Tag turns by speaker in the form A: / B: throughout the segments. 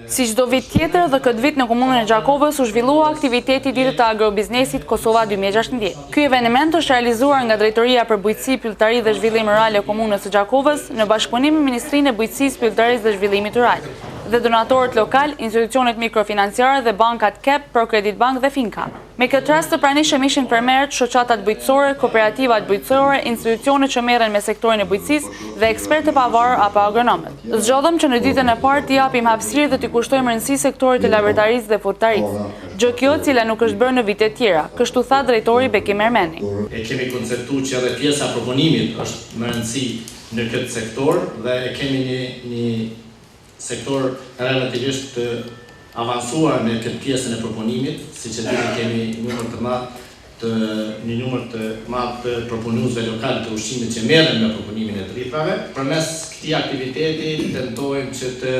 A: Si çdo vit tjetër dhe këtë vit në komunën e Gjakovës u zhvillua aktiviteti Ditët e Agrobiznesit Kosova 2016. Ky eveniment është realizuar nga Drejtoria për Bujqësi, Pyllëtari dhe Zhvillim Rural e Komunës së Gjakovës në bashkëpunim me Ministrinë e Bujqësisë, Pyllëtarisë dhe Zhvillimit Rural dhe donatorët lokal, institucionet mikrofinanciare dhe bankat KEP, Prokredit Bank dhe Finka. Me këtë rast të pranishëm ishin fermerët, shoqatat bujqësore, kooperativat bujqësore, institucionet që merren me sektorin e bujqësisë dhe ekspertë pavarur apo agronomët. Zgjodhëm që në ditën e parë t'i japim hapësirë dhe t'i kushtojmë rëndësi sektorit të lavërtarisë dhe frutarisë. Gjë kjo cila nuk është bërë në vite tjera, kështu tha drejtori Bekim Ermeni.
B: E kemi konceptuar që edhe pjesa e proponimit është më rëndësi në këtë sektor dhe kemi një sektor relativisht të avancuar në këtë pjesën e proponimit, siç e dini kemi një numër të madh të proponuesve lokal të ushqimit që merren me proponimin e drithave. Përmes këtij aktiviteti tentojmë që të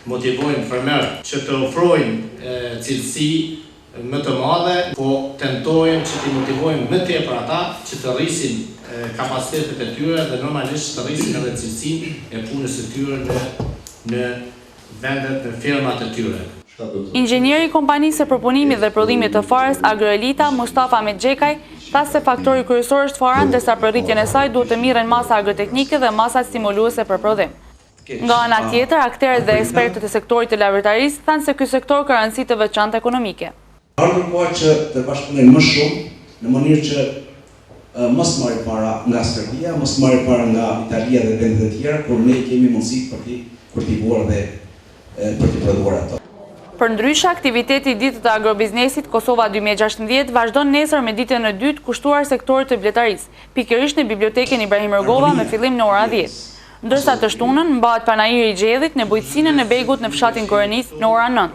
B: motivojmë fermerët që të ofrojnë cilësi më të madhe, po tentojmë që të motivojmë më tepër ata që të rrisin kapacitetet e tyre dhe normalisht të rrisin edhe cilësinë e punës së tyre në vendet dhe firmat e tyre.
A: Inxhinieri i kompanisë së proponimit dhe prodhimit të farës Agroelita, Mustafa Medxhekaj, tha se faktori kryesor është fara, ndërsa për rritjen e saj duhet të mirren masa agroteknike dhe masa stimuluese për prodhim. Nga ana tjetër, aktorët dhe ekspertët e sektorit të lavërtarisë thanë se ky sektor ka rëndësi të veçantë ekonomike.
C: Ardhur koha që të bashkëpunojmë më shumë në mënyrë që mos marrë para nga Serbia, mos marrë para nga Italia dhe vendet e tjera, kur ne kemi mundësi për t'i kultivuar dhe për t'i prodhuar ato.
A: Përndryshe, aktiviteti i Ditët e Agrobiznesit Kosova 2016 vazhdon nesër me ditën e dytë kushtuar sektorit të bletarisë, pikërisht në bibliotekën Ibrahim Rgova me fillim në ora 10. Ndërsa të shtunën mbahet panajiri i gjedhit në bujqësinë në Begut në fshatin Korenis në ora 9.